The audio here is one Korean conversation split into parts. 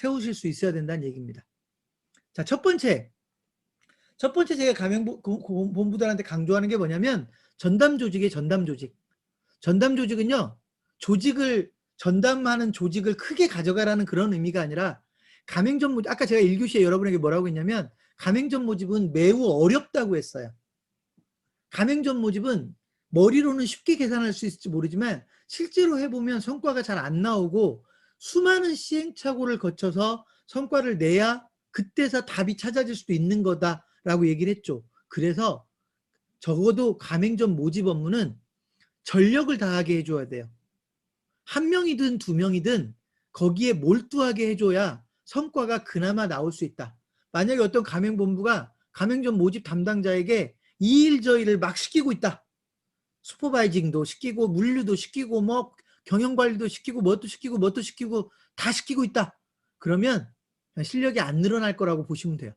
세우실 수 있어야 된다는 얘기입니다. 자, 첫 번째 제가 가맹본부들한테 강조하는 게 뭐냐면 전담 조직이에요. 전담 조직. 전담 조직은요, 조직을 전담하는 조직을 크게 가져가라는 그런 의미가 아니라 가맹점 모집, 아까 제가 1교시에 여러분에게 뭐라고 했냐면 가맹점 모집은 매우 어렵다고 했어요. 가맹점 모집은 머리로는 쉽게 계산할 수 있을지 모르지만 실제로 해보면 성과가 잘 안 나오고 수많은 시행착오를 거쳐서 성과를 내야 그때서 답이 찾아질 수도 있는 거다라고 얘기를 했죠. 그래서 적어도 가맹점 모집 업무는 전력을 다하게 해줘야 돼요. 한 명이든 두 명이든 거기에 몰두하게 해줘야 성과가 그나마 나올 수 있다. 만약에 어떤 가맹본부가 가맹점 모집 담당자에게 이 일 저 일을 막 시키고 있다. 슈퍼바이징도 시키고 물류도 시키고 뭐 경영관리도 시키고 뭣도 시키고 다 시키고 있다. 그러면 실력이 안 늘어날 거라고 보시면 돼요.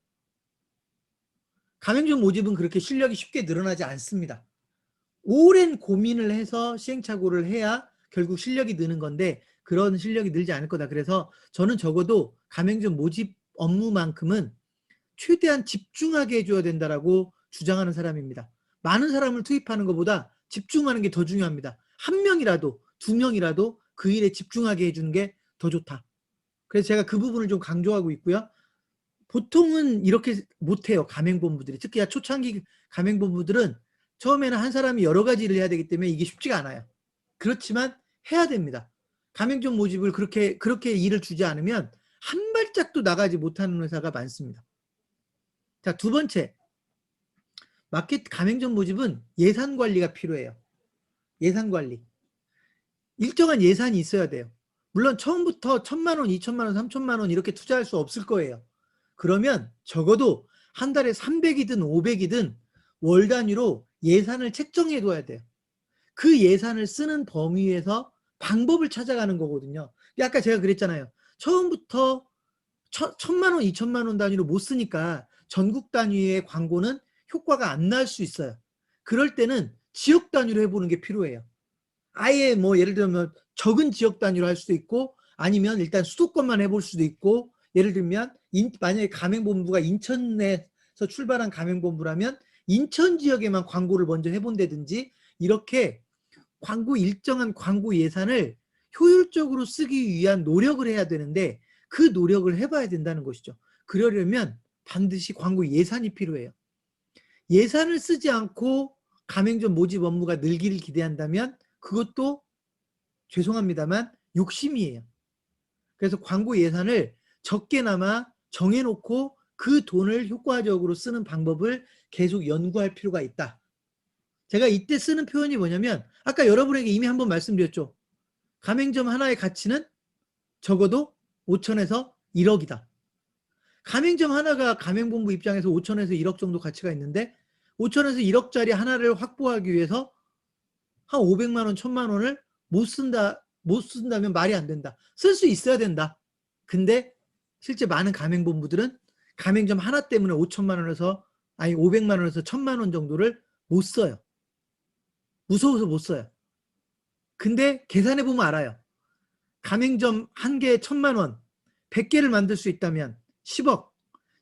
가맹점 모집은 그렇게 실력이 쉽게 늘어나지 않습니다. 오랜 고민을 해서 시행착오를 해야 결국 실력이 느는 건데 그런 실력이 늘지 않을 거다. 그래서 저는 적어도 가맹점 모집 업무만큼은 최대한 집중하게 해줘야 된다라고 주장하는 사람입니다. 많은 사람을 투입하는 것보다 집중하는 게 더 중요합니다. 한 명이라도 두 명이라도 그 일에 집중하게 해주는 게 더 좋다. 그래서 제가 그 부분을 좀 강조하고 있고요. 보통은 이렇게 못해요. 가맹본부들이. 특히 초창기 가맹본부들은 처음에는 한 사람이 여러 가지 일을 해야 되기 때문에 이게 쉽지가 않아요. 그렇지만 해야 됩니다. 가맹점 모집을 그렇게 일을 주지 않으면 한 발짝도 나가지 못하는 회사가 많습니다. 자, 두 번째, 가맹점 모집은 예산 관리가 필요해요. 예산 관리. 일정한 예산이 있어야 돼요. 물론 처음부터 1,000만 원, 2,000만 원, 3,000만 원 이렇게 투자할 수 없을 거예요. 그러면 적어도 한 달에 300이든 500이든 월 단위로 예산을 책정해 둬야 돼요. 그 예산을 쓰는 범위에서 방법을 찾아가는 거거든요. 아까 제가 그랬잖아요. 처음부터 1,000만 원, 2,000만 원 단위로 못 쓰니까 전국 단위의 광고는 효과가 안 날 수 있어요. 그럴 때는 지역 단위로 해보는 게 필요해요. 아예 뭐 예를 들면 적은 지역 단위로 할 수도 있고 아니면 일단 수도권만 해볼 수도 있고 예를 들면 만약에 가맹본부가 인천에서 출발한 가맹본부라면 인천 지역에만 광고를 먼저 해본다든지 이렇게 일정한 광고 예산을 효율적으로 쓰기 위한 노력을 해야 되는데 그 노력을 해봐야 된다는 것이죠. 그러려면 반드시 광고 예산이 필요해요. 예산을 쓰지 않고 가맹점 모집 업무가 늘기를 기대한다면 그것도 죄송합니다만 욕심이에요. 그래서 광고 예산을 적게나마 정해놓고 그 돈을 효과적으로 쓰는 방법을 계속 연구할 필요가 있다. 제가 이때 쓰는 표현이 뭐냐면 아까 여러분에게 이미 한번 말씀드렸죠. 가맹점 하나의 가치는 적어도 5천에서 1억이다. 가맹점 하나가 가맹본부 입장에서 5천에서 1억 정도 가치가 있는데 5천에서 1억짜리 하나를 확보하기 위해서 한 500만 원, 1,000만 원을 못 쓴다면 말이 안 된다. 쓸 수 있어야 된다. 근데 실제 많은 가맹본부들은 가맹점 하나 때문에 5천만 원에서 500만 원에서 1,000만 원 정도를 못 써요. 무서워서 못 써요. 근데 계산해 보면 알아요. 가맹점 한 개에 1,000만 원, 100개를 만들 수 있다면 10억.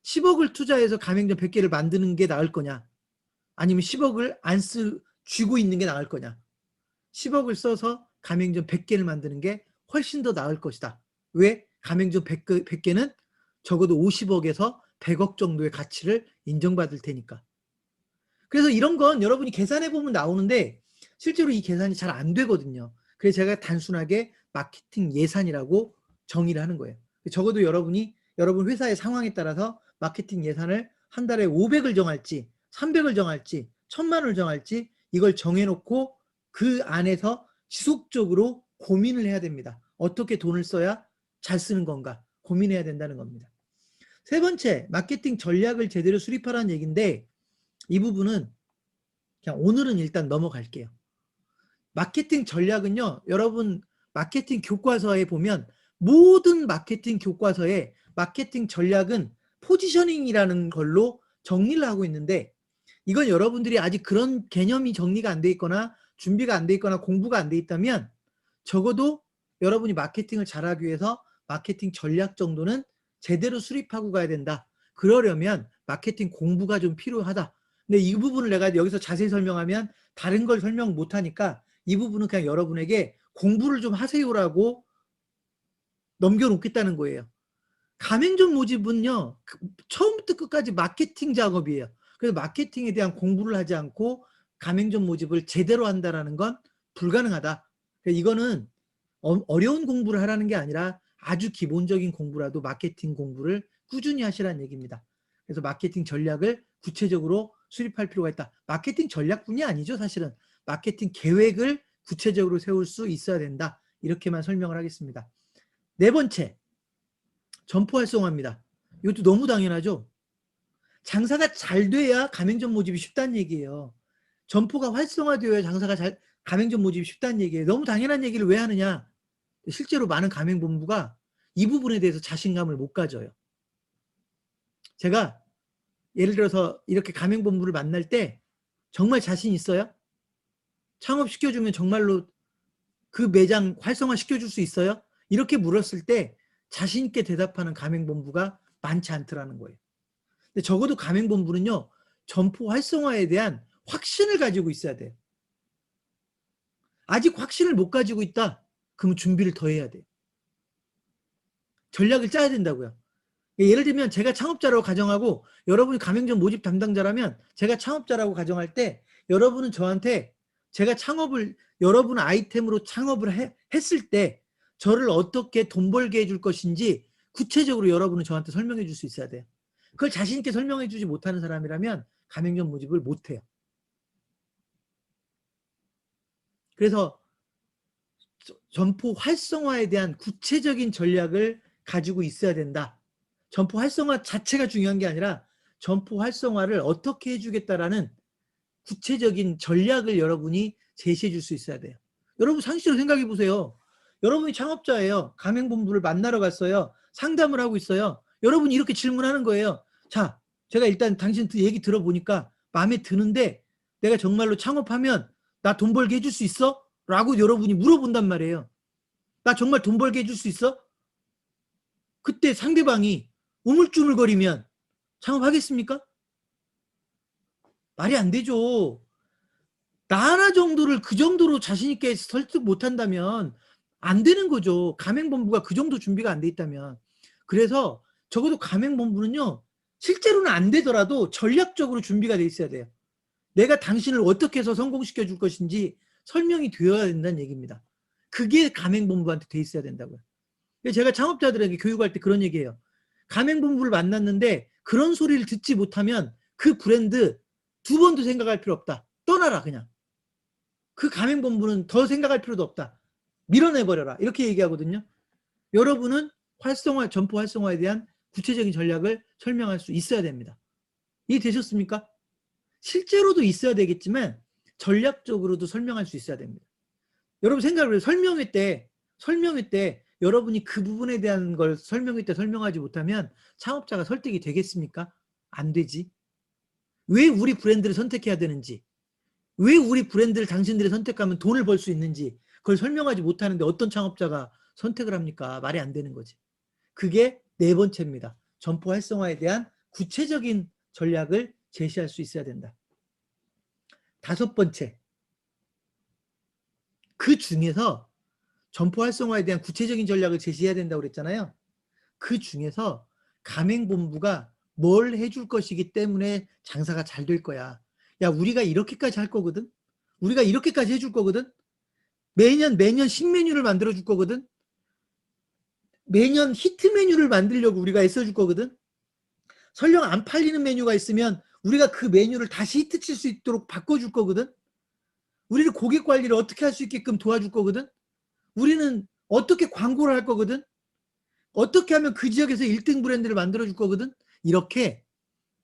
10억을 투자해서 가맹점 100개를 만드는 게 나을 거냐? 아니면 10억을 쥐고 있는 게 나을 거냐? 10억을 써서 가맹점 100개를 만드는 게 훨씬 더 나을 것이다. 왜? 가맹점 100개는 적어도 50억에서 100억 정도의 가치를 인정받을 테니까. 그래서 이런 건 여러분이 계산해 보면 나오는데 실제로 이 계산이 잘 안 되거든요. 그래서 제가 단순하게 마케팅 예산이라고 정의를 하는 거예요. 적어도 여러분 회사의 상황에 따라서 마케팅 예산을 한 달에 500을 정할지 300을 정할지 1,000만 원을 정할지 이걸 정해놓고 그 안에서 지속적으로 고민을 해야 됩니다. 어떻게 돈을 써야 잘 쓰는 건가 고민해야 된다는 겁니다. 세 번째, 마케팅 전략을 제대로 수립하라는 얘기인데 이 부분은 그냥 오늘은 일단 넘어갈게요. 마케팅 전략은요, 여러분 마케팅 교과서에 보면 모든 마케팅 교과서에 마케팅 전략은 포지셔닝이라는 걸로 정리를 하고 있는데 이건 여러분들이 아직 그런 개념이 정리가 안 돼 있거나 준비가 안 돼 있거나 공부가 안 돼 있다면 적어도 여러분이 마케팅을 잘하기 위해서 마케팅 전략 정도는 제대로 수립하고 가야 된다. 그러려면 마케팅 공부가 좀 필요하다. 근데 이 부분을 내가 여기서 자세히 설명하면 다른 걸 설명 못하니까 이 부분은 그냥 여러분에게 공부를 좀 하세요라고 넘겨놓겠다는 거예요. 가맹점 모집은요, 처음부터 끝까지 마케팅 작업이에요. 그래서 마케팅에 대한 공부를 하지 않고 가맹점 모집을 제대로 한다는 건 불가능하다. 이거는 어려운 공부를 하라는 게 아니라 아주 기본적인 공부라도 마케팅 공부를 꾸준히 하시라는 얘기입니다. 그래서 마케팅 전략을 구체적으로 수립할 필요가 있다. 마케팅 전략뿐이 아니죠, 사실은. 마케팅 계획을 구체적으로 세울 수 있어야 된다. 이렇게만 설명을 하겠습니다. 네 번째, 점포 활성화입니다. 이것도 너무 당연하죠. 장사가 잘 돼야 가맹점 모집이 쉽다는 얘기예요. 점포가 활성화되어야 가맹점 모집이 쉽다는 얘기예요. 너무 당연한 얘기를 왜 하느냐. 실제로 많은 가맹본부가 이 부분에 대해서 자신감을 못 가져요. 제가 예를 들어서 이렇게 가맹본부를 만날 때 정말 자신 있어요? 창업시켜주면 정말로 그 매장 활성화시켜줄 수 있어요? 이렇게 물었을 때 자신 있게 대답하는 가맹본부가 많지 않더라는 거예요. 근데 적어도 가맹본부는요, 점포 활성화에 대한 확신을 가지고 있어야 돼요. 아직 확신을 못 가지고 있다? 그러면 준비를 더 해야 돼요. 전략을 짜야 된다고요. 예를 들면 제가 창업자라고 가정하고 여러분이 가맹점 모집 담당자라면 제가 창업자라고 가정할 때 여러분은 저한테 제가 여러분 아이템으로 창업을 했을 때 저를 어떻게 돈 벌게 해줄 것인지 구체적으로 여러분은 저한테 설명해 줄 수 있어야 돼요. 그걸 자신 있게 설명해 주지 못하는 사람이라면 가맹점 모집을 못해요. 그래서 점포 활성화에 대한 구체적인 전략을 가지고 있어야 된다. 점포 활성화 자체가 중요한 게 아니라 점포 활성화를 어떻게 해주겠다라는 구체적인 전략을 여러분이 제시해 줄 수 있어야 돼요. 여러분 상식적으로 생각해 보세요. 여러분이 창업자예요. 가맹본부를 만나러 갔어요. 상담을 하고 있어요. 여러분이 이렇게 질문하는 거예요. 자, 제가 일단 당신 얘기 들어보니까 마음에 드는데 내가 정말로 창업하면 나 돈 벌게 해줄 수 있어? 라고 여러분이 물어본단 말이에요. 나 정말 돈 벌게 해줄 수 있어? 그때 상대방이 우물쭈물거리면 창업하겠습니까? 말이 안 되죠. 나 하나 정도를 그 정도로 자신 있게 설득 못한다면 안 되는 거죠. 가맹본부가 그 정도 준비가 안 돼 있다면. 그래서 적어도 가맹본부는요, 실제로는 안 되더라도 전략적으로 준비가 돼 있어야 돼요. 내가 당신을 어떻게 해서 성공시켜 줄 것인지 설명이 되어야 된다는 얘기입니다. 그게 가맹본부한테 돼 있어야 된다고요. 제가 창업자들에게 교육할 때 그런 얘기해요. 가맹본부를 만났는데 그런 소리를 듣지 못하면 그 브랜드 두 번도 생각할 필요 없다. 떠나라 그냥. 그 가맹본부는 더 생각할 필요도 없다. 밀어내버려라. 이렇게 얘기하거든요. 여러분은 점포 활성화에 대한 구체적인 전략을 설명할 수 있어야 됩니다. 이해되셨습니까? 실제로도 있어야 되겠지만 전략적으로도 설명할 수 있어야 됩니다. 여러분 생각을 해요. 설명회 때 여러분이 그 부분에 대한 걸 설명회 때 설명하지 못하면 창업자가 설득이 되겠습니까? 안 되지. 왜 우리 브랜드를 선택해야 되는지, 왜 우리 브랜드를 당신들이 선택하면 돈을 벌 수 있는지 그걸 설명하지 못하는데 어떤 창업자가 선택을 합니까? 말이 안 되는 거지. 그게 네 번째입니다. 점포 활성화에 대한 구체적인 전략을 제시할 수 있어야 된다. 다섯 번째, 그 중에서 점포 활성화에 대한 구체적인 전략을 제시해야 된다고 그랬잖아요. 그 중에서 가맹본부가 뭘 해줄 것이기 때문에 장사가 잘 될 거야. 야, 우리가 이렇게까지 할 거거든. 우리가 이렇게까지 해줄 거거든. 매년 신메뉴를 만들어 줄 거거든. 매년 히트 메뉴를 만들려고 우리가 애써줄 거거든. 설령 안 팔리는 메뉴가 있으면 우리가 그 메뉴를 다시 히트 칠 수 있도록 바꿔줄 거거든. 우리는 고객 관리를 어떻게 할 수 있게끔 도와줄 거거든. 우리는 어떻게 광고를 할 거거든. 어떻게 하면 그 지역에서 1등 브랜드를 만들어줄 거거든. 이렇게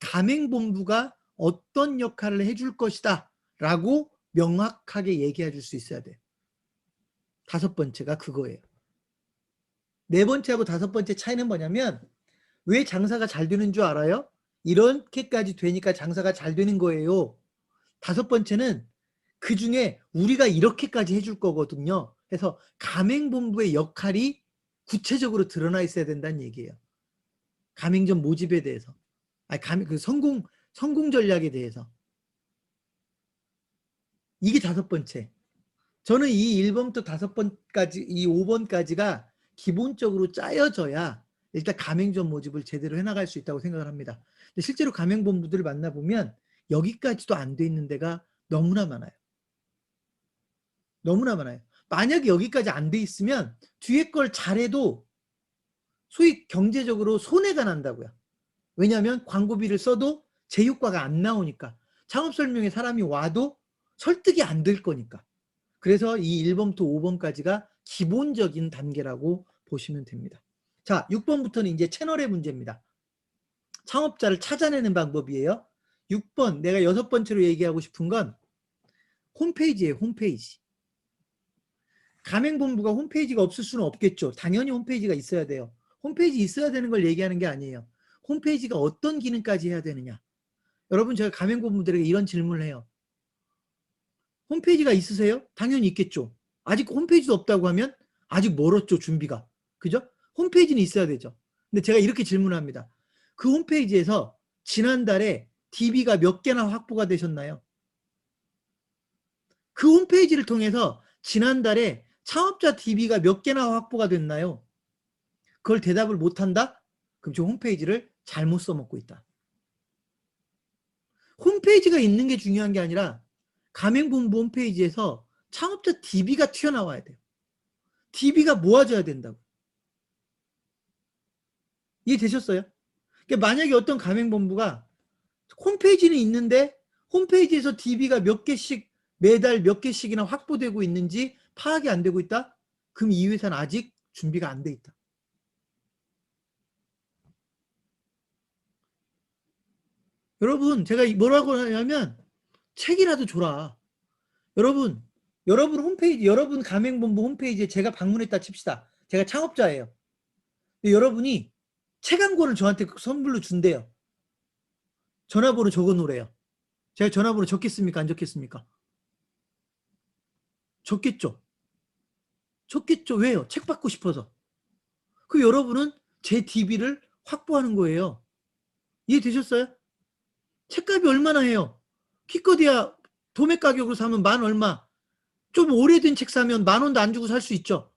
가맹본부가 어떤 역할을 해줄 것이다 라고 명확하게 얘기해 줄 수 있어야 돼요. 다섯 번째가 그거예요. 네 번째하고 다섯 번째 차이는 뭐냐면 왜 장사가 잘 되는 줄 알아요? 이렇게까지 되니까 장사가 잘 되는 거예요. 다섯 번째는 그중에 우리가 이렇게까지 해줄 거거든요. 그래서 가맹본부의 역할이 구체적으로 드러나 있어야 된다는 얘기예요. 가맹점 모집에 대해서. 그 성공 전략에 대해서. 이게 5번째. 저는 이 1번부터 5번까지, 이 5번까지가 기본적으로 짜여져야 일단 가맹점 모집을 제대로 해나갈 수 있다고 생각을 합니다. 근데 실제로 가맹본부들을 만나보면 여기까지도 안 돼 있는 데가 너무나 많아요. 너무나 많아요. 만약에 여기까지 안 돼 있으면 뒤에 걸 잘해도 소위 경제적으로 손해가 난다고요. 왜냐하면 광고비를 써도 제 효과가 안 나오니까. 창업설명에 사람이 와도 설득이 안 될 거니까. 그래서 이 1번부터 5번까지가 기본적인 단계라고 보시면 됩니다. 자, 6번부터는 이제 채널의 문제입니다. 창업자를 찾아내는 방법이에요. 6번, 내가 6번째로 얘기하고 싶은 건 홈페이지예요. 홈페이지. 가맹본부가 홈페이지가 없을 수는 없겠죠. 당연히 홈페이지가 있어야 돼요. 홈페이지 있어야 되는 걸 얘기하는 게 아니에요. 홈페이지가 어떤 기능까지 해야 되느냐. 여러분, 제가 가맹본부들에게 이런 질문을 해요. 홈페이지가 있으세요? 당연히 있겠죠. 아직 홈페이지도 없다고 하면 아직 멀었죠, 준비가. 그죠? 홈페이지는 있어야 되죠. 근데 제가 이렇게 질문합니다. 그 홈페이지에서 지난달에 DB가 몇 개나 확보가 되셨나요? 그 홈페이지를 통해서 지난달에 창업자 DB가 몇 개나 확보가 됐나요? 그걸 대답을 못한다? 그럼 저 홈페이지를 잘못 써먹고 있다. 홈페이지가 있는 게 중요한 게 아니라 가맹본부 홈페이지에서 창업자 DB가 튀어나와야 돼요. DB가 모아져야 된다고. 이해되셨어요? 그러니까 만약에 어떤 가맹본부가 홈페이지는 있는데 홈페이지에서 DB가 몇 개씩 매달 몇 개씩이나 확보되고 있는지 파악이 안 되고 있다? 그럼 이 회사는 아직 준비가 안 돼 있다. 여러분, 제가 뭐라고 하냐면 책이라도 줘라. 여러분 홈페이지, 여러분 가맹본부 홈페이지에 제가 방문했다 칩시다. 제가 창업자예요. 여러분이 책 한 권을 저한테 선물로 준대요. 전화번호 적어 놓으래요. 제가 전화번호 적겠습니까? 안 적겠습니까? 적겠죠. 적겠죠. 왜요? 책 받고 싶어서. 그 여러분은 제 DB를 확보하는 거예요. 이해되셨어요? 책값이 얼마나 해요? 키커디아 도매 가격으로 사면 만 얼마. 좀 오래된 책 사면 10,000원도 안 주고 살 수 있죠.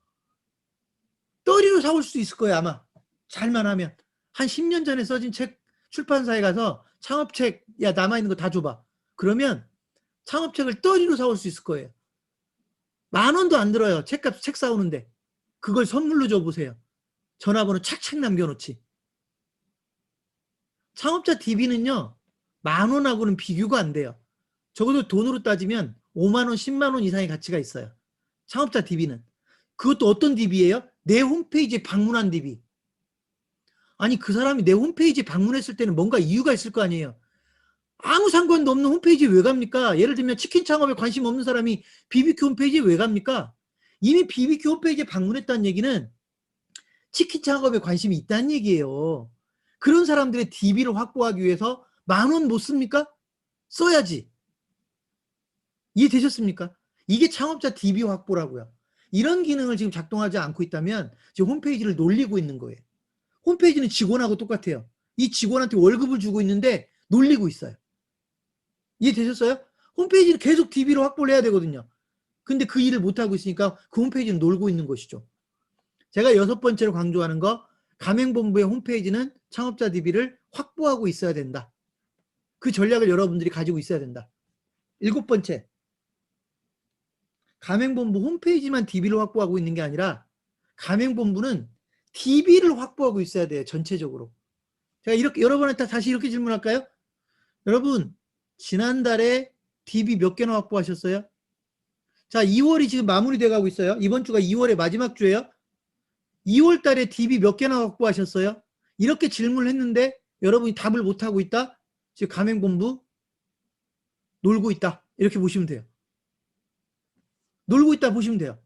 떨이로 사올 수 있을 거예요, 아마. 잘만 하면. 한 10년 전에 써진 책 출판사에 가서 창업책, 야, 남아있는 거 다 줘봐. 그러면 창업책을 떨이로 사올 수 있을 거예요. 10,000원도 안 들어요. 책값, 책 사오는데. 그걸 선물로 줘보세요. 전화번호 착착 남겨놓지. 창업자 DB는요, 10,000원하고는 비교가 안 돼요. 적어도 돈으로 따지면 50,000원, 100,000원 이상의 가치가 있어요. 창업자 DB는. 그것도 어떤 DB예요? 내 홈페이지에 방문한 DB. 아니, 그 사람이 내 홈페이지에 방문했을 때는 뭔가 이유가 있을 거 아니에요. 아무 상관도 없는 홈페이지에 왜 갑니까? 예를 들면 치킨 창업에 관심 없는 사람이 BBQ 홈페이지에 왜 갑니까? 이미 BBQ 홈페이지에 방문했다는 얘기는 치킨 창업에 관심이 있다는 얘기예요. 그런 사람들의 DB를 확보하기 위해서 10,000원 못 씁니까? 써야지. 이해되셨습니까? 이게 창업자 DB 확보라고요. 이런 기능을 지금 작동하지 않고 있다면 지금 홈페이지를 놀리고 있는 거예요. 홈페이지는 직원하고 똑같아요. 이 직원한테 월급을 주고 있는데 놀리고 있어요. 이해되셨어요? 홈페이지는 계속 DB로 확보를 해야 되거든요. 근데 그 일을 못하고 있으니까 그 홈페이지는 놀고 있는 것이죠. 제가 6번째로 강조하는 거, 가맹본부의 홈페이지는 창업자 DB를 확보하고 있어야 된다. 그 전략을 여러분들이 가지고 있어야 된다. 7번째, 가맹본부 홈페이지만 DB를 확보하고 있는 게 아니라 가맹본부는 DB를 확보하고 있어야 돼요. 전체적으로. 제가 이렇게 여러분한테 다시 이렇게 질문할까요? 여러분, 지난달에 DB 몇 개나 확보하셨어요? 자, 2월이 지금 마무리돼 가고 있어요. 이번 주가 2월의 마지막 주예요. 2월 달에 DB 몇 개나 확보하셨어요? 이렇게 질문을 했는데 여러분이 답을 못하고 있다? 지금 가맹본부 놀고 있다. 이렇게 보시면 돼요. 놀고 있다 보시면 돼요.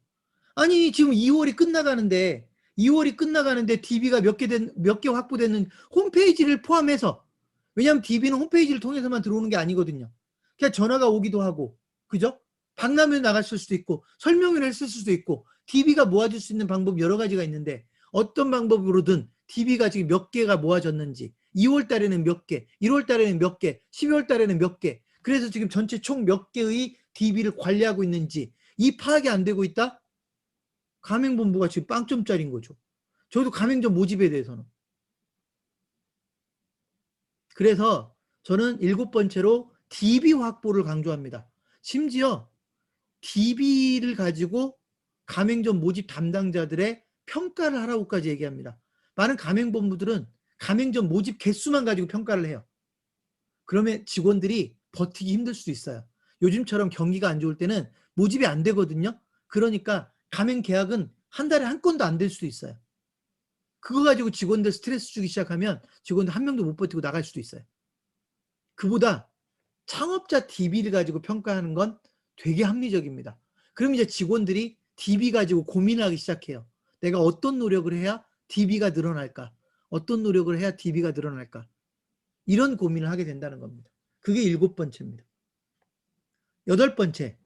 아니, 지금 2월이 끝나가는데 DB가 몇 개 확보되는 홈페이지를 포함해서, 왜냐하면 DB는 홈페이지를 통해서만 들어오는 게 아니거든요. 그냥 전화가 오기도 하고, 그죠? 박람회 나갔을 수도 있고, 설명회를 했을 수도 있고, DB가 모아줄 수 있는 방법 여러 가지가 있는데 어떤 방법으로든 DB가 지금 몇 개가 모아졌는지, 2월 달에는 몇 개, 1월 달에는 몇 개, 12월 달에는 몇 개, 그래서 지금 전체 총 몇 개의 DB를 관리하고 있는지 이 파악이 안 되고 있다? 가맹본부가 지금 빵점짜리인 거죠. 저도 가맹점 모집에 대해서는. 그래서 저는 7번째로 DB 확보를 강조합니다. 심지어 DB를 가지고 가맹점 모집 담당자들의 평가를 하라고까지 얘기합니다. 많은 가맹본부들은 가맹점 모집 개수만 가지고 평가를 해요. 그러면 직원들이 버티기 힘들 수도 있어요. 요즘처럼 경기가 안 좋을 때는 모집이 안 되거든요. 그러니까 가맹 계약은 한 달에 한 건도 안 될 수도 있어요. 그거 가지고 직원들 스트레스 주기 시작하면 직원들 한 명도 못 버티고 나갈 수도 있어요. 그보다 창업자 DB를 가지고 평가하는 건 되게 합리적입니다. 그럼 이제 직원들이 DB 가지고 고민하기 시작해요. 내가 어떤 노력을 해야 DB가 늘어날까? 어떤 노력을 해야 DB가 늘어날까? 이런 고민을 하게 된다는 겁니다. 그게 7번째입니다. 8번째,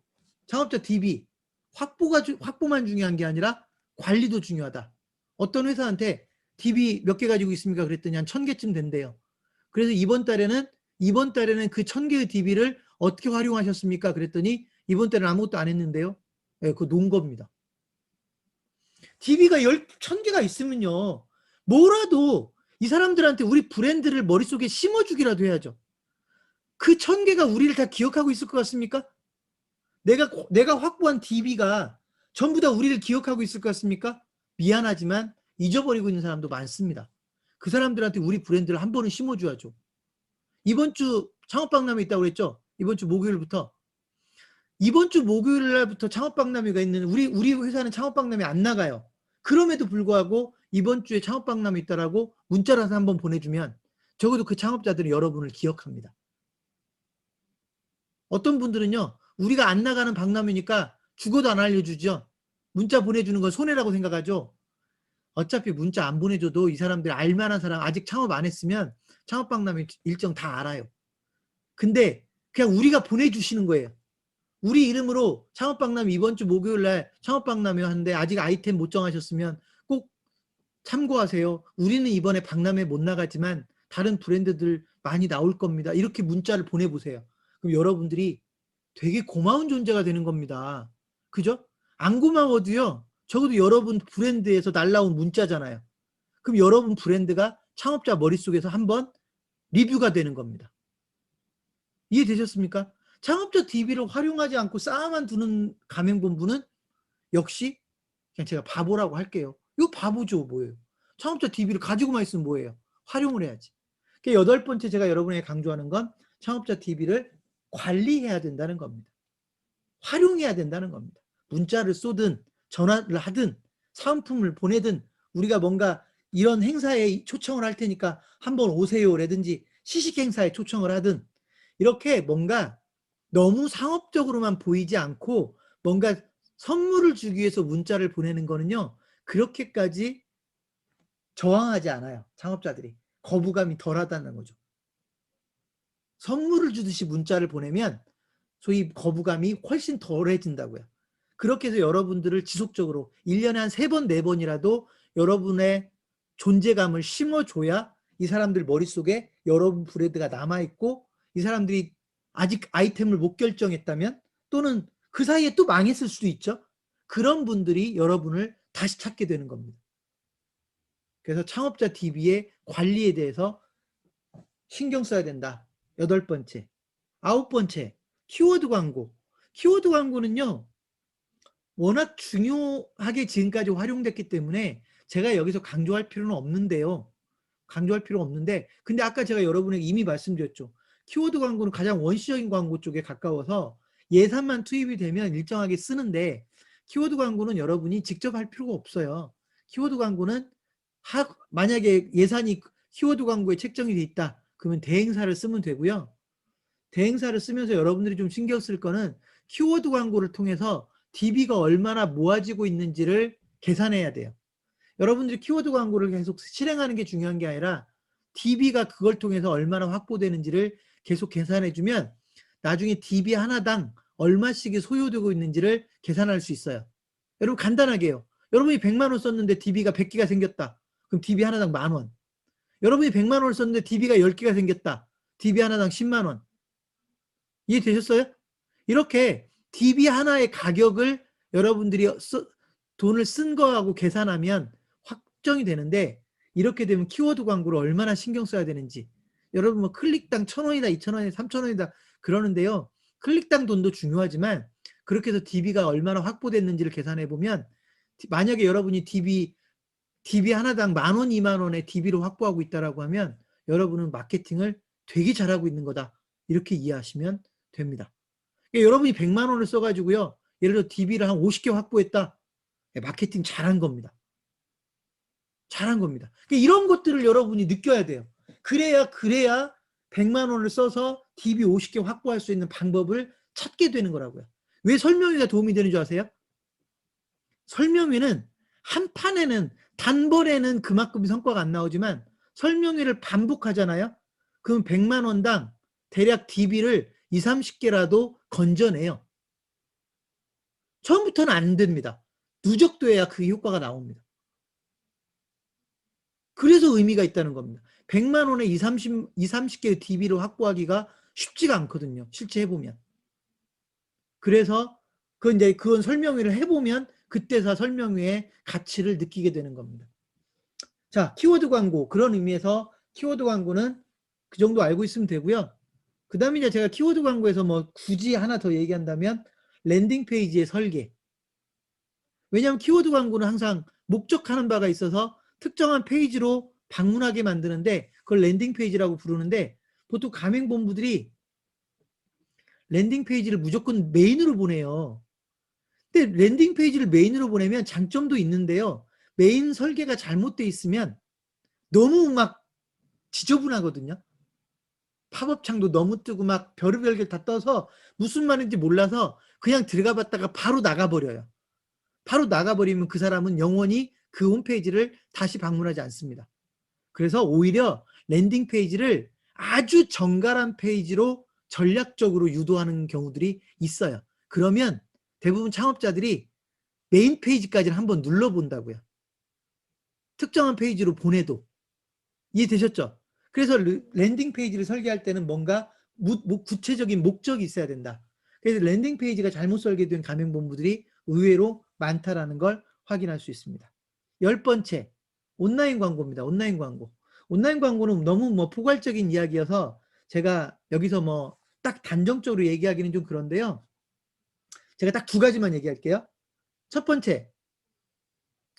창업자 DB 확보만 중요한 게 아니라 관리도 중요하다. 어떤 회사한테 DB 몇 개 가지고 있습니까? 그랬더니 한 1000개쯤 된대요. 그래서 이번 달에는 그 1000개의 DB를 어떻게 활용하셨습니까? 그랬더니 이번 달에는 아무것도 안 했는데요. 네, 그거 놓은 겁니다. DB가 1000개가 있으면요. 뭐라도 이 사람들한테 우리 브랜드를 머릿속에 심어주기라도 해야죠. 그 1000개가 우리를 다 기억하고 있을 것 같습니까? 내가 확보한 DB가 전부 다 우리를 기억하고 있을 것 같습니까? 미안하지만 잊어버리고 있는 사람도 많습니다. 그 사람들한테 우리 브랜드를 한 번은 심어줘야죠. 이번 주 창업박람회 있다고 그랬죠? 이번 주 목요일부터. 이번 주 목요일 날부터 창업박람회가 있는 우리 회사는 창업박람회 안 나가요. 그럼에도 불구하고 이번 주에 창업박람회 있다라고 문자라서 한번 보내주면 적어도 그 창업자들은 여러분을 기억합니다. 어떤 분들은요. 우리가 안 나가는 박람회니까 죽어도 안 알려주죠. 문자 보내주는 건 손해라고 생각하죠. 어차피 문자 안 보내줘도 이 사람들 알만한 사람 아직 창업 안 했으면 창업박람회 일정 다 알아요. 근데 그냥 우리가 보내주시는 거예요. 우리 이름으로 창업박람회 이번 주 목요일 날 창업박람회 하는데 아직 아이템 못 정하셨으면 꼭 참고하세요. 우리는 이번에 박람회 못 나가지만 다른 브랜드들 많이 나올 겁니다. 이렇게 문자를 보내보세요. 그럼 여러분들이 되게 고마운 존재가 되는 겁니다. 그죠? 안 고마워도요. 적어도 여러분 브랜드에서 날라온 문자잖아요. 그럼 여러분 브랜드가 창업자 머릿속에서 한번 리뷰가 되는 겁니다. 이해되셨습니까? 창업자 DB를 활용하지 않고 쌓아만 두는 가맹본부는 역시 그냥 제가 바보라고 할게요. 이거 바보죠, 뭐예요? 창업자 DB를 가지고만 있으면 뭐예요? 활용을 해야지. 8번째 제가 여러분에게 강조하는 건 창업자 DB를 관리해야 된다는 겁니다. 활용해야 된다는 겁니다. 문자를 쏘든 전화를 하든 사은품을 보내든 우리가 뭔가 이런 행사에 초청을 할 테니까 한번 오세요라든지 시식 행사에 초청을 하든 이렇게 뭔가 너무 상업적으로만 보이지 않고 뭔가 선물을 주기 위해서 문자를 보내는 거는요. 그렇게까지 저항하지 않아요. 창업자들이. 거부감이 덜하다는 거죠. 선물을 주듯이 문자를 보내면 소위 거부감이 훨씬 덜해진다고요. 그렇게 해서 여러분들을 지속적으로 1년에 한 3번, 4번이라도 여러분의 존재감을 심어줘야 이 사람들 머릿속에 여러분 브랜드가 남아있고 이 사람들이 아직 아이템을 못 결정했다면 또는 그 사이에 또 망했을 수도 있죠. 그런 분들이 여러분을 다시 찾게 되는 겁니다. 그래서 창업자 DB의 관리에 대해서 신경 써야 된다. 8번째. 9번째. 키워드 광고. 키워드 광고는요. 워낙 중요하게 지금까지 활용됐기 때문에 제가 여기서 강조할 필요는 없는데요. 강조할 필요가 없는데 근데 아까 제가 여러분에게 이미 말씀드렸죠. 키워드 광고는 가장 원시적인 광고 쪽에 가까워서 예산만 투입이 되면 일정하게 쓰는데 키워드 광고는 여러분이 직접 할 필요가 없어요. 키워드 광고는 만약에 예산이 키워드 광고에 책정이 돼 있다. 그러면 대행사를 쓰면 되고요. 대행사를 쓰면서 여러분들이 좀 신경 쓸 거는 키워드 광고를 통해서 DB가 얼마나 모아지고 있는지를 계산해야 돼요. 여러분들이 키워드 광고를 계속 실행하는 게 중요한 게 아니라 DB가 그걸 통해서 얼마나 확보되는지를 계속 계산해주면 나중에 DB 하나당 얼마씩이 소요되고 있는지를 계산할 수 있어요. 여러분 간단하게요. 여러분이 100만 원 썼는데 DB가 100개가 생겼다. 그럼 DB 하나당 10,000원. 여러분이 100만 원을 썼는데 DB가 10개가 생겼다. DB 하나당 10만 원. 이해되셨어요? 이렇게 DB 하나의 가격을 여러분들이 돈을 쓴 거하고 계산하면 확정이 되는데, 이렇게 되면 키워드 광고를 얼마나 신경 써야 되는지. 여러분 뭐 클릭당 1,000원이다, 2,000원이다, 3,000원이다 그러는데요. 클릭당 돈도 중요하지만 그렇게 해서 DB가 얼마나 확보됐는지를 계산해 보면, 만약에 여러분이 DB 하나당 10,000원, 20,000원의 DB로 확보하고 있다라고 하면 여러분은 마케팅을 되게 잘하고 있는 거다. 이렇게 이해하시면 됩니다. 그러니까 여러분이 100만 원을 써가지고요. 예를 들어 DB를 한 50개 확보했다. 마케팅 잘한 겁니다. 잘한 겁니다. 그러니까 이런 것들을 여러분이 느껴야 돼요. 그래야 100만 원을 써서 DB 50개 확보할 수 있는 방법을 찾게 되는 거라고요. 왜 설명회가 도움이 되는 줄 아세요? 설명회는 한 판에는 단번에는 그만큼 성과가 안 나오지만 설명회를 반복하잖아요. 그럼 100만 원당 대략 DB를 20, 30개라도 건져내요. 처음부터는 안 됩니다. 누적돼야 그 효과가 나옵니다. 그래서 의미가 있다는 겁니다. 100만 원에 20, 30개의 DB를 확보하기가 쉽지가 않거든요. 실제 해보면. 그래서 그건 설명회를 해보면 그때서 설명회의 가치를 느끼게 되는 겁니다. 자, 키워드 광고. 그런 의미에서 키워드 광고는 그 정도 알고 있으면 되고요. 그 다음에 이제 제가 키워드 광고에서 뭐 굳이 하나 더 얘기한다면 랜딩 페이지의 설계. 왜냐하면 키워드 광고는 항상 목적하는 바가 있어서 특정한 페이지로 방문하게 만드는데 그걸 랜딩 페이지라고 부르는데, 보통 가맹본부들이 랜딩 페이지를 무조건 메인으로 보내요. 근데 랜딩 페이지를 메인으로 보내면 장점도 있는데요. 메인 설계가 잘못돼 있으면 너무 막 지저분하거든요. 팝업 창도 너무 뜨고 막 별의별 게 다 떠서 무슨 말인지 몰라서 그냥 들어가 봤다가 바로 나가버려요. 바로 나가버리면 그 사람은 영원히 그 홈페이지를 다시 방문하지 않습니다. 그래서 오히려 랜딩 페이지를 아주 정갈한 페이지로 전략적으로 유도하는 경우들이 있어요. 그러면 대부분 창업자들이 메인 페이지까지는 한번 눌러본다고요. 특정한 페이지로 보내도. 이해되셨죠? 그래서 랜딩 페이지를 설계할 때는 뭔가 구체적인 목적이 있어야 된다. 그래서 랜딩 페이지가 잘못 설계된 가맹본부들이 의외로 많다라는 걸 확인할 수 있습니다. 10번째, 온라인 광고입니다. 온라인 광고. 온라인 광고는 너무 뭐 포괄적인 이야기여서 제가 여기서 뭐 딱 단정적으로 얘기하기는 좀 그런데요. 제가 딱 2가지만 얘기할게요. 첫 번째,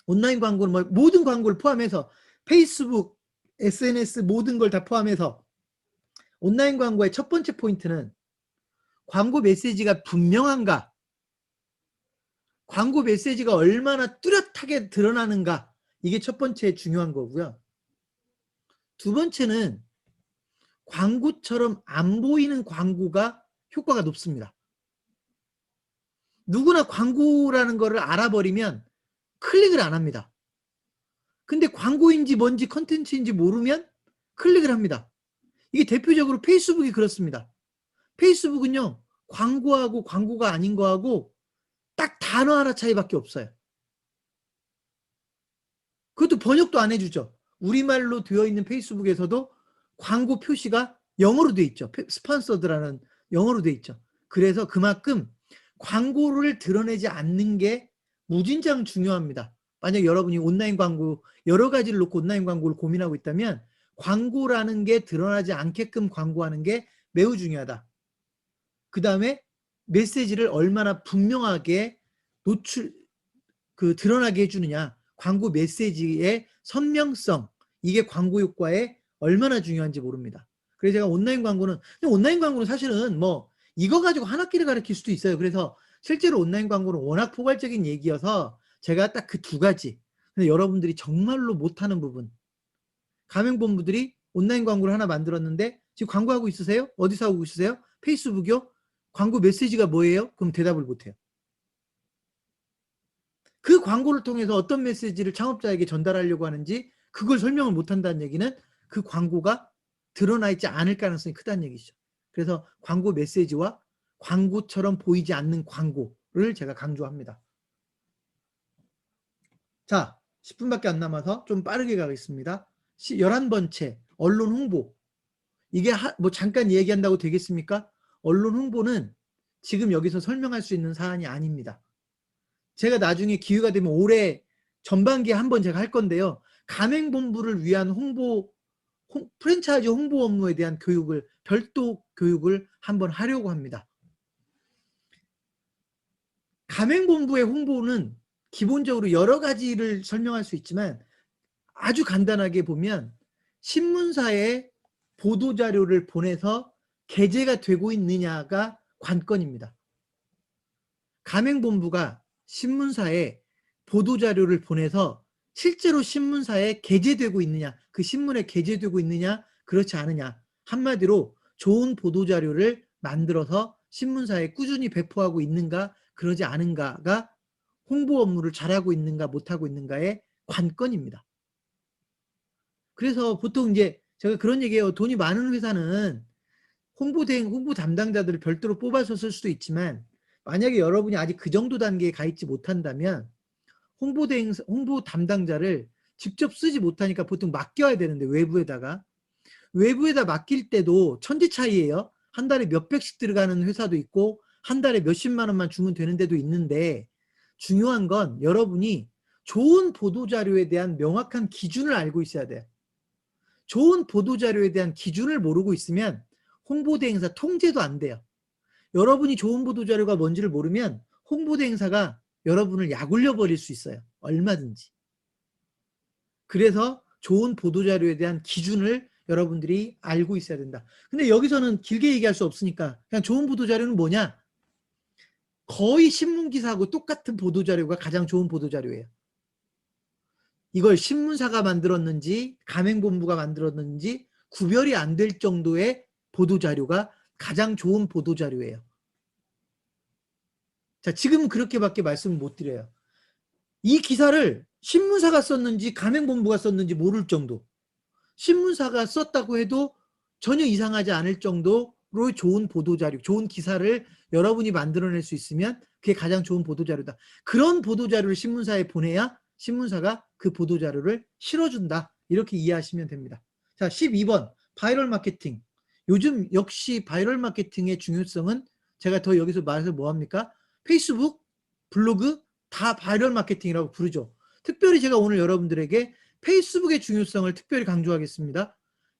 온라인 광고는 뭐 모든 광고를 포함해서 페이스북, SNS 모든 걸 다 포함해서 온라인 광고의 첫 번째 포인트는 광고 메시지가 분명한가, 광고 메시지가 얼마나 뚜렷하게 드러나는가, 이게 첫 번째 중요한 거고요. 두 번째는 광고처럼 안 보이는 광고가 효과가 높습니다. 누구나 광고라는 거를 알아버리면 클릭을 안 합니다. 근데 광고인지 뭔지 컨텐츠인지 모르면 클릭을 합니다. 이게 대표적으로 페이스북이 그렇습니다. 페이스북은요, 광고하고 광고가 아닌 거하고 딱 단어 하나 차이밖에 없어요. 그것도 번역도 안 해주죠. 우리말로 되어 있는 페이스북에서도 광고 표시가 영어로 되어 있죠. 스폰서드라는 영어로 되어 있죠. 그래서 그만큼 광고를 드러내지 않는 게 무진장 중요합니다. 만약 여러분이 온라인 광고 여러 가지를 놓고 온라인 광고를 고민하고 있다면 광고라는 게 드러나지 않게끔 광고하는 게 매우 중요하다. 그 다음에 메시지를 얼마나 분명하게 드러나게 해주느냐. 광고 메시지의 선명성, 이게 광고 효과에 얼마나 중요한지 모릅니다. 그래서 제가 온라인 광고는 사실은 뭐 이거 가지고 한 학기를 가르칠 수도 있어요. 그래서 실제로 온라인 광고는 워낙 포괄적인 얘기여서 제가 딱 그 2가지, 근데 여러분들이 정말로 못하는 부분, 가맹본부들이 온라인 광고를 하나 만들었는데 지금 광고하고 있으세요? 어디서 하고 있으세요? 페이스북이요? 광고 메시지가 뭐예요? 그럼 대답을 못해요. 그 광고를 통해서 어떤 메시지를 창업자에게 전달하려고 하는지 그걸 설명을 못한다는 얘기는 그 광고가 드러나 있지 않을 가능성이 크다는 얘기죠. 그래서 광고 메시지와 광고처럼 보이지 않는 광고를 제가 강조합니다. 자, 10분밖에 안 남아서 좀 빠르게 가겠습니다. 11번째, 언론 홍보. 이게 뭐 잠깐 얘기한다고 되겠습니까? 언론 홍보는 지금 여기서 설명할 수 있는 사안이 아닙니다. 제가 나중에 기회가 되면 올해 전반기에 한번 제가 할 건데요. 가맹본부를 위한 프랜차이즈 홍보 업무에 대한 교육을, 별도 교육을 한번 하려고 합니다. 가맹본부의 홍보는 기본적으로 여러 가지를 설명할 수 있지만 아주 간단하게 보면 신문사에 보도자료를 보내서 게재가 되고 있느냐가 관건입니다. 가맹본부가 신문사에 보도자료를 보내서 실제로 신문사에 게재되고 있느냐, 그 신문에 게재되고 있느냐, 그렇지 않느냐. 한마디로 좋은 보도자료를 만들어서 신문사에 꾸준히 배포하고 있는가, 그러지 않은가가 홍보 업무를 잘하고 있는가, 못하고 있는가의 관건입니다. 그래서 보통 이제 제가 그런 얘기해요. 돈이 많은 회사는 홍보 담당자들을 별도로 뽑아서 쓸 수도 있지만 만약에 여러분이 아직 그 정도 단계에 가 있지 못한다면 홍보 담당자를 직접 쓰지 못하니까 보통 맡겨야 되는데 외부에다 맡길 때도 천지 차이예요. 한 달에 몇백씩 들어가는 회사도 있고 한 달에 몇십만 원만 주면 되는 데도 있는데 중요한 건 여러분이 좋은 보도자료에 대한 명확한 기준을 알고 있어야 돼요. 좋은 보도자료에 대한 기준을 모르고 있으면 홍보대행사 통제도 안 돼요. 여러분이 좋은 보도자료가 뭔지를 모르면 홍보대행사가 여러분을 약올려 버릴 수 있어요. 얼마든지. 그래서 좋은 보도자료에 대한 기준을 여러분들이 알고 있어야 된다. 근데 여기서는 길게 얘기할 수 없으니까 그냥 좋은 보도자료는 뭐냐? 거의 신문기사하고 똑같은 보도자료가 가장 좋은 보도자료예요. 이걸 신문사가 만들었는지 가맹본부가 만들었는지 구별이 안 될 정도의 보도자료가 가장 좋은 보도자료예요. 자, 지금은 그렇게밖에 말씀을 못 드려요. 이 기사를 신문사가 썼는지 가맹본부가 썼는지 모를 정도. 신문사가 썼다고 해도 전혀 이상하지 않을 정도로의 좋은 보도자료, 좋은 기사를 여러분이 만들어낼 수 있으면 그게 가장 좋은 보도자료다. 그런 보도자료를 신문사에 보내야 신문사가 그 보도자료를 실어준다. 이렇게 이해하시면 됩니다. 자, 12번 바이럴 마케팅. 요즘 역시 바이럴 마케팅의 중요성은 제가 더 여기서 말해서 뭐합니까? 페이스북, 블로그 다 바이럴 마케팅이라고 부르죠. 특별히 제가 오늘 여러분들에게 페이스북의 중요성을 특별히 강조하겠습니다.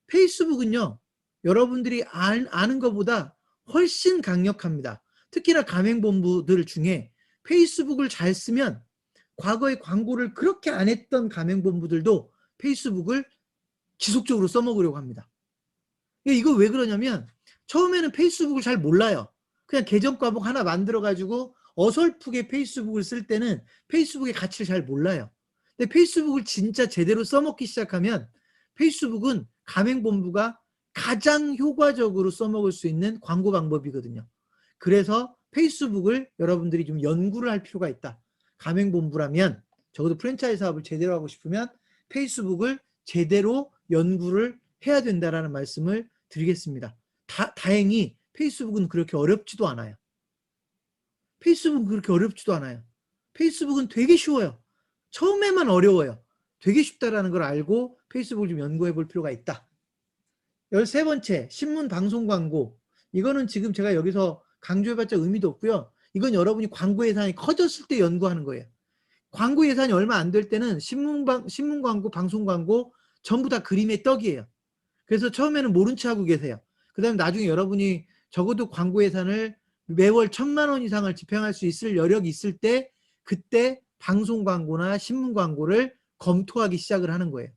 페이스북은요, 여러분들이 아는 것보다 훨씬 강력합니다. 특히나 가맹본부들 중에 페이스북을 잘 쓰면 과거에 광고를 그렇게 안 했던 가맹본부들도 페이스북을 지속적으로 써먹으려고 합니다. 이거 왜 그러냐면 처음에는 페이스북을 잘 몰라요. 그냥 계정 과목 하나 만들어가지고 어설프게 페이스북을 쓸 때는 페이스북의 가치를 잘 몰라요. 근데 페이스북을 진짜 제대로 써먹기 시작하면 페이스북은 가맹본부가 가장 효과적으로 써먹을 수 있는 광고 방법이거든요. 그래서 페이스북을 여러분들이 좀 연구를 할 필요가 있다. 가맹본부라면 적어도 프랜차이즈 사업을 제대로 하고 싶으면 페이스북을 제대로 연구를 해야 된다라는 말씀을 드리겠습니다. 다행히 페이스북은 그렇게 어렵지도 않아요. 페이스북은 그렇게 어렵지도 않아요. 페이스북은 되게 쉬워요. 처음에만 어려워요. 되게 쉽다라는 걸 알고 페이스북을 좀 연구해 볼 필요가 있다. 13번째, 신문 방송 광고. 이거는 지금 제가 여기서 강조해봤자 의미도 없고요. 이건 여러분이 광고 예산이 커졌을 때 연구하는 거예요. 광고 예산이 얼마 안 될 때는 신문 광고, 방송 광고 전부 다 그림의 떡이에요. 그래서 처음에는 모른 체 하고 계세요. 그 다음에 나중에 여러분이 적어도 광고 예산을 매월 1,000만 원 이상을 집행할 수 있을 여력이 있을 때 그때 방송 광고나 신문 광고를 검토하기 시작을 하는 거예요.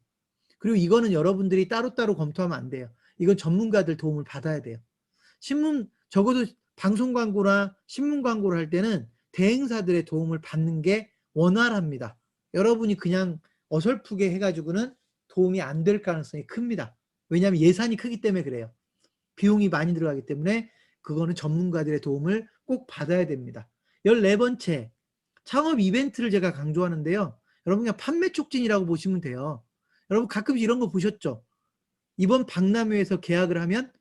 그리고 이거는 여러분들이 따로따로 검토하면 안 돼요. 이건 전문가들 도움을 받아야 돼요. 적어도 방송 광고나 신문 광고를 할 때는 대행사들의 도움을 받는 게 원활합니다. 여러분이 그냥 어설프게 해가지고는 도움이 안 될 가능성이 큽니다. 왜냐하면 예산이 크기 때문에 그래요. 비용이 많이 들어가기 때문에 그거는 전문가들의 도움을 꼭 받아야 됩니다. 14번째, 창업 이벤트를 제가 강조하는데요. 여러분 그냥 판매 촉진이라고 보시면 돼요. 여러분 가끔 이런 거 보셨죠? 이번 박람회에서 계약을 하면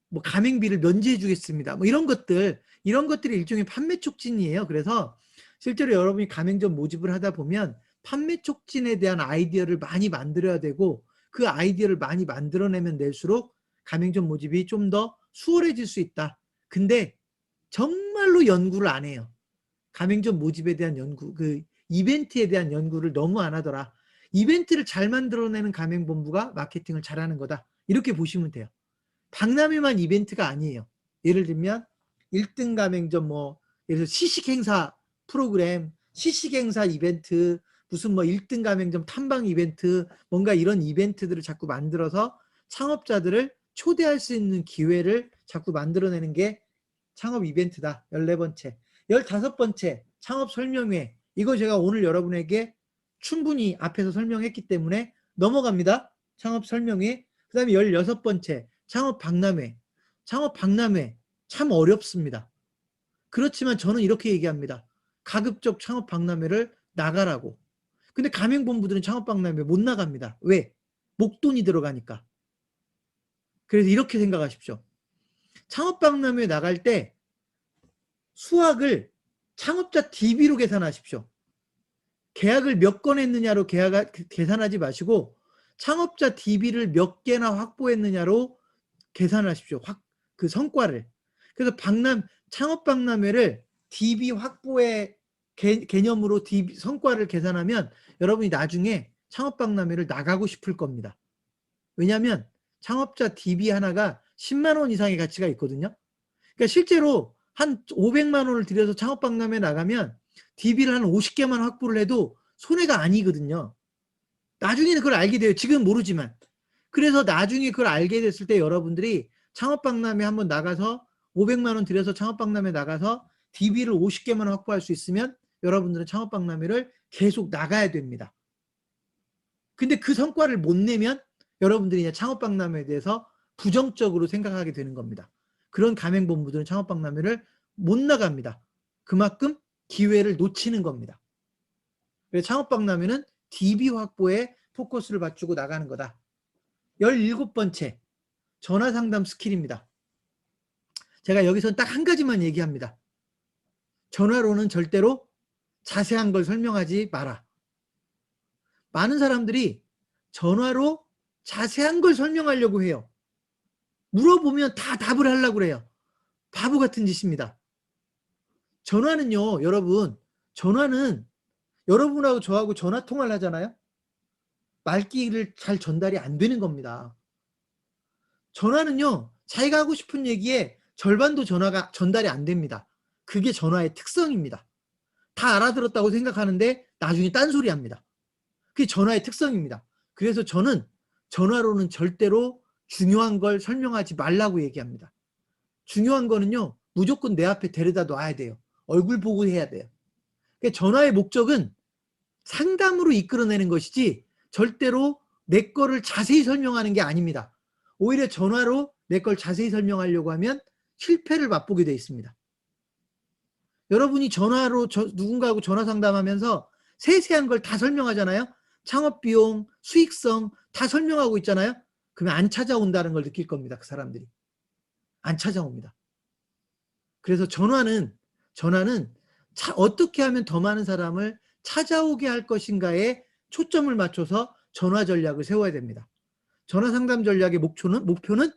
뭐 가맹비를 면제해 주겠습니다. 뭐 이런 것들이 일종의 판매 촉진이에요. 그래서 실제로 여러분이 가맹점 모집을 하다 보면 판매 촉진에 대한 아이디어를 많이 만들어야 되고 그 아이디어를 많이 만들어내면 낼수록 가맹점 모집이 좀 더 수월해질 수 있다. 근데 정말로 연구를 안 해요. 가맹점 모집에 대한 연구, 그 이벤트에 대한 연구를 너무 안 하더라. 이벤트를 잘 만들어내는 가맹본부가 마케팅을 잘하는 거다. 이렇게 보시면 돼요. 박람회만 이벤트가 아니에요. 예를 들면 1등 가맹점 예를 들어 시식행사 프로그램, 시식행사 이벤트, 무슨 1등 가맹점 탐방 이벤트, 뭔가 이런 이벤트들을 자꾸 만들어서 창업자들을 초대할 수 있는 기회를 자꾸 만들어내는 게 창업 이벤트다. 14번째. 15번째, 창업 설명회. 이거 제가 오늘 여러분에게 충분히 앞에서 설명했기 때문에 넘어갑니다. 창업 설명회. 그 다음에 16번째, 창업 박람회. 창업 박람회 참 어렵습니다. 그렇지만 저는 이렇게 얘기합니다. 가급적 창업 박람회를 나가라고. 근데 가맹본부들은 창업 박람회 못 나갑니다. 왜? 목돈이 들어가니까. 그래서 이렇게 생각하십시오. 창업 박람회 나갈 때 수학을 창업자 DB로 계산하십시오. 계약을 몇 건 했느냐로 계산하지 마시고 창업자 DB를 몇 개나 확보했느냐로 계산하십시오. 그 성과를. 그래서 창업 박람회를 DB 확보의 개념으로 DB 성과를 계산하면 여러분이 나중에 창업 박람회를 나가고 싶을 겁니다. 왜냐하면 창업자 DB 하나가 10만 원 이상의 가치가 있거든요. 그러니까 실제로 한 500만 원을 들여서 창업 박람회 나가면 DB를 한 50개만 확보를 해도 손해가 아니거든요. 나중에는 그걸 알게 돼요. 지금 모르지만. 그래서 나중에 그걸 알게 됐을 때 여러분들이 창업 박람회 한번 나가서 500만 원 들여서 창업 박람회 나가서 DB를 50개만 확보할 수 있으면 여러분들은 창업 박람회를 계속 나가야 됩니다. 근데 그 성과를 못 내면 여러분들이 이제 창업 박람회에 대해서 부정적으로 생각하게 되는 겁니다. 그런 가맹본부들은 창업 박람회를 못 나갑니다. 그만큼 기회를 놓치는 겁니다. 그래서 창업 박람회는 DB 확보에 포커스를 맞추고 나가는 거다. 17번째, 전화 상담 스킬입니다. 제가 여기서 딱 한 가지만 얘기합니다. 전화로는 절대로 자세한 걸 설명하지 마라. 많은 사람들이 전화로 자세한 걸 설명하려고 해요. 물어보면 다 답을 하려고 그래요. 바보 같은 짓입니다. 전화는요, 여러분, 전화는 여러분하고 저하고 전화 통화를 하잖아요. 말귀를 잘 전달이 안 되는 겁니다. 전화는요, 자기가 하고 싶은 얘기에 절반도 전화가 전달이 안 됩니다. 그게 전화의 특성입니다. 다 알아들었다고 생각하는데 나중에 딴소리 합니다. 그게 전화의 특성입니다. 그래서 저는 전화로는 절대로 중요한 걸 설명하지 말라고 얘기합니다. 중요한 거는요, 무조건 내 앞에 데려다 놔야 돼요. 얼굴 보고 해야 돼요. 그러니까 전화의 목적은 상담으로 이끌어내는 것이지 절대로 내 거를 자세히 설명하는 게 아닙니다. 오히려 전화로 내 걸 자세히 설명하려고 하면 실패를 맛보게 되어 있습니다. 여러분이 전화로 누군가하고 전화 상담하면서 세세한 걸 다 설명하잖아요. 창업비용, 수익성 다 설명하고 있잖아요. 그러면 안 찾아온다는 걸 느낄 겁니다. 그 사람들이. 안 찾아옵니다. 그래서 전화는 어떻게 하면 더 많은 사람을 찾아오게 할 것인가에 초점을 맞춰서 전화 전략을 세워야 됩니다. 전화 상담 전략의 목표는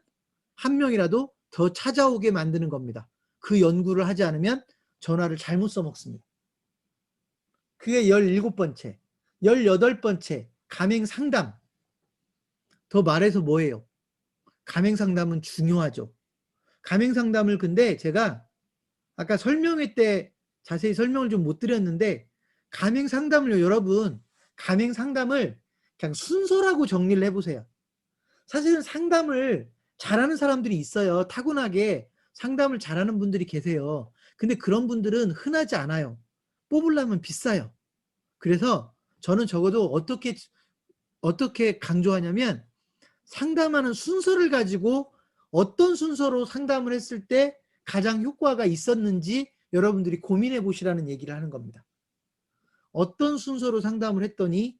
한 명이라도 더 찾아오게 만드는 겁니다. 그 연구를 하지 않으면 전화를 잘못 써먹습니다. 그게 17번째. 18번째, 가맹 상담. 더 말해서 뭐예요? 가맹 상담은 중요하죠. 가맹 상담을 근데 제가 아까 설명회 때 자세히 설명을 좀 못 드렸는데 가맹 상담을요, 여러분, 가맹 상담을 그냥 순서라고 정리를 해보세요. 사실은 상담을 잘하는 사람들이 있어요. 타고나게 상담을 잘하는 분들이 계세요. 근데 그런 분들은 흔하지 않아요. 뽑으려면 비싸요. 그래서 저는 적어도 어떻게 강조하냐면 상담하는 순서를 가지고 어떤 순서로 상담을 했을 때 가장 효과가 있었는지 여러분들이 고민해 보시라는 얘기를 하는 겁니다. 어떤 순서로 상담을 했더니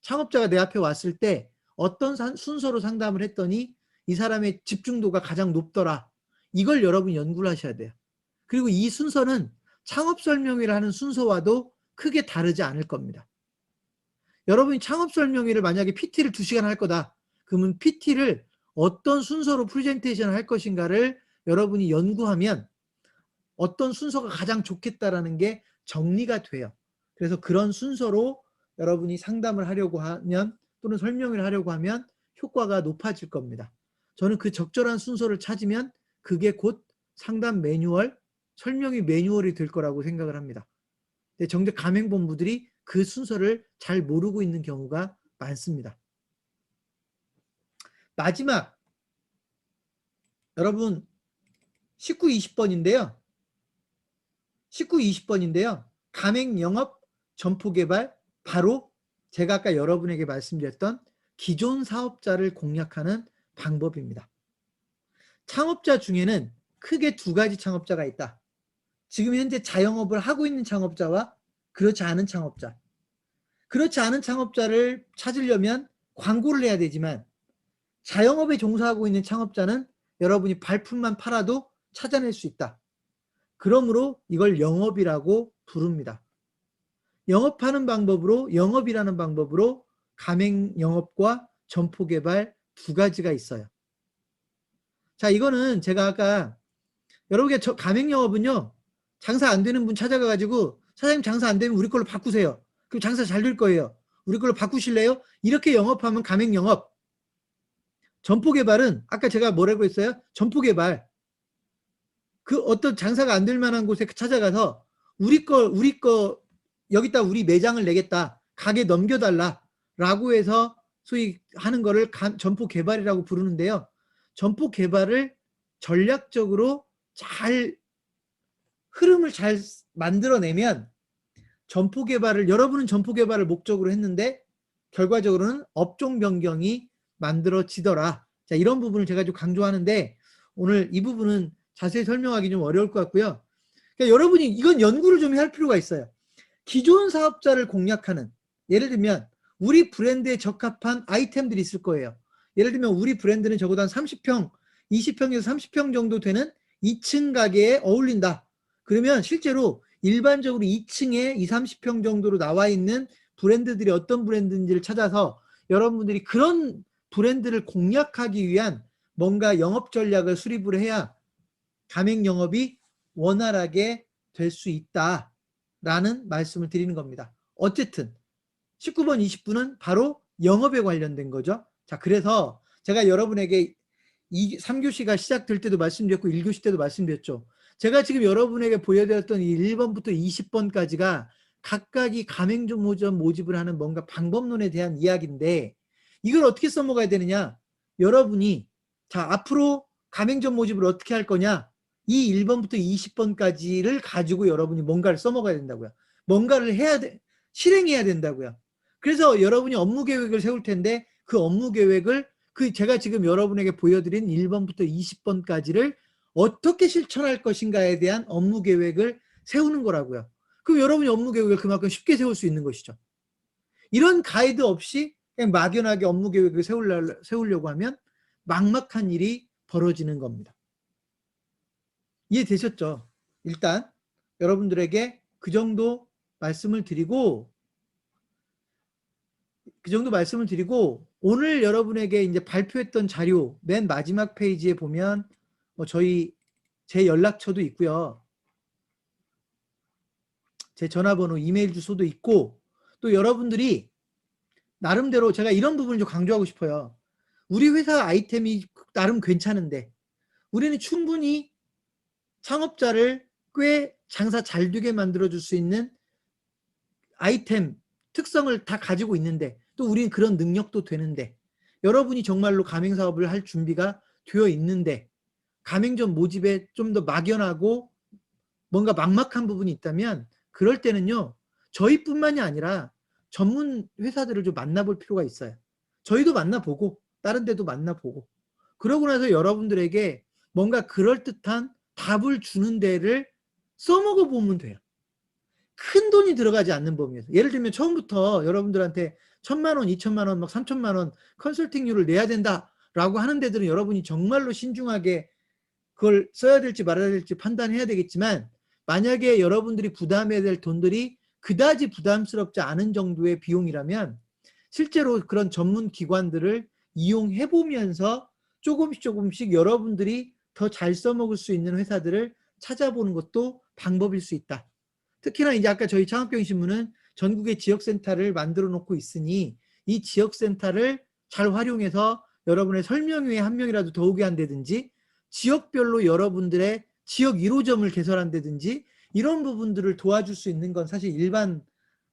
창업자가 내 앞에 왔을 때 어떤 순서로 상담을 했더니 이 사람의 집중도가 가장 높더라. 이걸 여러분이 연구를 하셔야 돼요. 그리고 이 순서는 창업 설명회를 하는 순서와도 크게 다르지 않을 겁니다. 여러분이 창업 설명회를 만약에 PT를 2시간 할 거다. 그러면 PT를 어떤 순서로 프레젠테이션을 할 것인가를 여러분이 연구하면 어떤 순서가 가장 좋겠다라는 게 정리가 돼요. 그래서 그런 순서로 여러분이 상담을 하려고 하면 또는 설명을 하려고 하면 효과가 높아질 겁니다. 저는 그 적절한 순서를 찾으면 그게 곧 상담 매뉴얼, 설명이 매뉴얼이 될 거라고 생각을 합니다. 근데 정작 가맹본부들이 그 순서를 잘 모르고 있는 경우가 많습니다. 마지막 여러분 19, 20번인데요. 19, 20번인데요. 가맹 영업, 점포 개발, 바로 제가 아까 여러분에게 말씀드렸던 기존 사업자를 공략하는 방법입니다. 창업자 중에는 크게 2가지 창업자가 있다. 지금 현재 자영업을 하고 있는 창업자와 그렇지 않은 창업자. 그렇지 않은 창업자를 찾으려면 광고를 해야 되지만 자영업에 종사하고 있는 창업자는 여러분이 발품만 팔아도 찾아낼 수 있다. 그러므로 이걸 영업이라고 부릅니다. 영업하는 방법으로, 영업이라는 방법으로 가맹 영업과 점포 개발 2가지가 있어요. 자, 이거는 제가 아까 여러분께 가맹 영업은요, 장사 안 되는 분 찾아가가지고 사장님 장사 안 되면 우리 걸로 바꾸세요. 그럼 장사 잘 될 거예요. 우리 걸로 바꾸실래요? 이렇게 영업하면 가맹 영업. 점포 개발은 아까 제가 뭐라고 했어요? 점포 개발. 그 어떤 장사가 안 될 만한 곳에 찾아가서 우리 거 여기다 우리 매장을 내겠다. 가게 넘겨달라. 라고 해서 소위 하는 거를 점포 개발이라고 부르는데요. 점포 개발을 전략적으로 잘 흐름을 잘 만들어내면 점포 개발을 여러분은 점포 개발을 목적으로 했는데 결과적으로는 업종 변경이 만들어지더라. 자, 이런 부분을 제가 좀 강조하는데 오늘 이 부분은 자세히 설명하기 좀 어려울 것 같고요. 그러니까 여러분이 이건 연구를 좀 할 필요가 있어요. 기존 사업자를 공략하는, 예를 들면 우리 브랜드에 적합한 아이템들이 있을 거예요. 예를 들면 우리 브랜드는 적어도 한 30평, 20평에서 30평 정도 되는 2층 가게에 어울린다. 그러면 실제로 일반적으로 2층에 20, 30평 정도로 나와 있는 브랜드들이 어떤 브랜드인지를 찾아서 여러분들이 그런 브랜드를 공략하기 위한 뭔가 영업 전략을 수립을 해야 가맹 영업이 원활하게 될 수 있다라는 말씀을 드리는 겁니다. 어쨌든 19번, 20분은 바로 영업에 관련된 거죠. 자, 그래서 제가 여러분에게 3교시가 시작될 때도 말씀드렸고 1교시 때도 말씀드렸죠. 제가 지금 여러분에게 보여드렸던 이 1번부터 20번까지가 각각이 가맹점포점 모집을 하는 뭔가 방법론에 대한 이야기인데 이걸 어떻게 써먹어야 되느냐? 여러분이 자, 앞으로 가맹점 모집을 어떻게 할 거냐? 이 1번부터 20번까지를 가지고 여러분이 뭔가를 써먹어야 된다고요. 뭔가를 해야 돼, 실행해야 된다고요. 그래서 여러분이 업무 계획을 세울 텐데 그 업무 계획을 제가 지금 여러분에게 보여드린 1번부터 20번까지를 어떻게 실천할 것인가에 대한 업무 계획을 세우는 거라고요. 그럼 여러분이 업무 계획을 그만큼 쉽게 세울 수 있는 것이죠. 이런 가이드 없이 그냥 막연하게 업무 계획을 세우려고 하면 막막한 일이 벌어지는 겁니다. 이해되셨죠? 일단 여러분들에게 그 정도 말씀을 드리고 오늘 여러분에게 이제 발표했던 자료 맨 마지막 페이지에 보면 뭐 제 연락처도 있고요. 제 전화번호, 이메일 주소도 있고 또 여러분들이 나름대로 제가 이런 부분을 좀 강조하고 싶어요. 우리 회사 아이템이 나름 괜찮은데 우리는 충분히 창업자를 꽤 장사 잘 되게 만들어줄 수 있는 아이템, 특성을 다 가지고 있는데 또 우리는 그런 능력도 되는데 여러분이 정말로 가맹사업을 할 준비가 되어 있는데 가맹점 모집에 좀 더 막연하고 뭔가 막막한 부분이 있다면 그럴 때는요. 저희뿐만이 아니라 전문 회사들을 좀 만나볼 필요가 있어요. 저희도 만나보고 다른 데도 만나보고 그러고 나서 여러분들에게 뭔가 그럴듯한 답을 주는 데를 써먹어 보면 돼요. 큰 돈이 들어가지 않는 범위에서. 예를 들면 처음부터 여러분들한테 1,000만 원, 2,000만 원, 막 3,000만 원 컨설팅료를 내야 된다라고 하는 데들은 여러분이 정말로 신중하게 그걸 써야 될지 말아야 될지 판단해야 되겠지만 만약에 여러분들이 부담해야 될 돈들이 그다지 부담스럽지 않은 정도의 비용이라면 실제로 그런 전문 기관들을 이용해 보면서 조금씩 여러분들이 더 잘 써먹을 수 있는 회사들을 찾아보는 것도 방법일 수 있다. 특히나 이제 아까 저희 창업경신문은 전국의 지역센터를 만들어 놓고 있으니 이 지역센터를 잘 활용해서 여러분의 설명회에 한 명이라도 더 오게 한다든지 지역별로 여러분들의 지역 1호점을 개설한다든지 이런 부분들을 도와줄 수 있는 건 사실 일반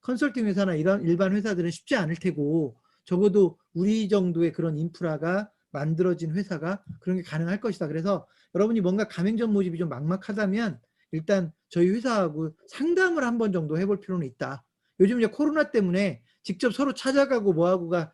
컨설팅 회사나 이런 일반 회사들은 쉽지 않을 테고 적어도 우리 정도의 그런 인프라가 만들어진 회사가 그런 게 가능할 것이다. 그래서 여러분이 뭔가 가맹점 모집이 좀 막막하다면 일단 저희 회사하고 상담을 한 번 정도 해볼 필요는 있다. 요즘 이제 코로나 때문에 직접 서로 찾아가고 뭐하고가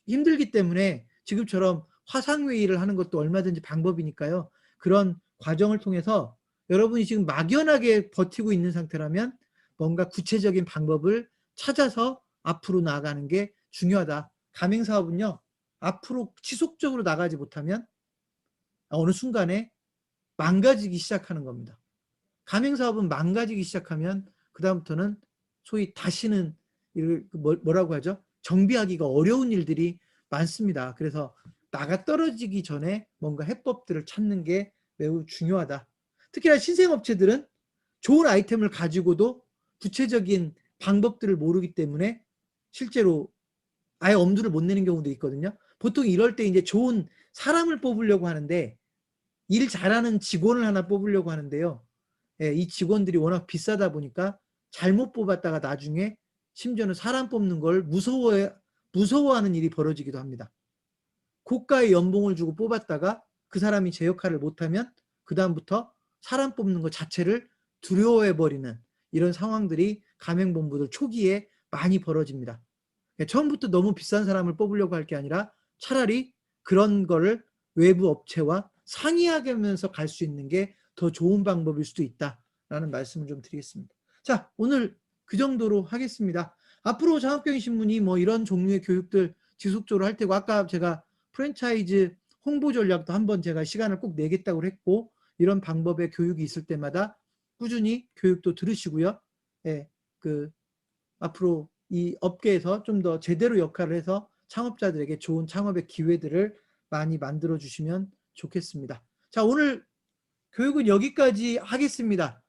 힘들기 때문에 지금처럼 화상회의를 하는 것도 얼마든지 방법이니까요. 그런 과정을 통해서 여러분이 지금 막연하게 버티고 있는 상태라면 뭔가 구체적인 방법을 찾아서 앞으로 나아가는 게 중요하다. 가맹사업은요. 앞으로 지속적으로 나가지 못하면 어느 순간에 망가지기 시작하는 겁니다. 가맹사업은 망가지기 시작하면 그다음부터는 소위 다시는 뭐라고 하죠? 정비하기가 어려운 일들이 많습니다. 그래서 나가 떨어지기 전에 뭔가 해법들을 찾는 게 매우 중요하다. 특히나 신생업체들은 좋은 아이템을 가지고도 구체적인 방법들을 모르기 때문에 실제로 아예 엄두를 못 내는 경우도 있거든요. 보통 이럴 때 이제 좋은 사람을 뽑으려고 하는데 일 잘하는 직원을 하나 뽑으려고 하는데요. 예, 이 직원들이 워낙 비싸다 보니까 잘못 뽑았다가 나중에 심지어는 사람 뽑는 걸 무서워하는 일이 벌어지기도 합니다. 고가의 연봉을 주고 뽑았다가 그 사람이 제 역할을 못하면 그다음부터 사람 뽑는 것 자체를 두려워해버리는 이런 상황들이 가맹본부들 초기에 많이 벌어집니다. 처음부터 너무 비싼 사람을 뽑으려고 할 게 아니라 차라리 그런 거를 외부 업체와 상의하면서 갈 수 있는 게 더 좋은 방법일 수도 있다라는 말씀을 좀 드리겠습니다. 자, 오늘 그 정도로 하겠습니다. 앞으로 창업경신문이 뭐 이런 종류의 교육들 지속적으로 할 테고 아까 제가 프랜차이즈 홍보 전략도 한번 제가 시간을 꼭 내겠다고 했고 이런 방법의 교육이 있을 때마다 꾸준히 교육도 들으시고요. 예, 앞으로 이 업계에서 좀 더 제대로 역할을 해서 창업자들에게 좋은 창업의 기회들을 많이 만들어 주시면 좋겠습니다. 자, 오늘 교육은 여기까지 하겠습니다.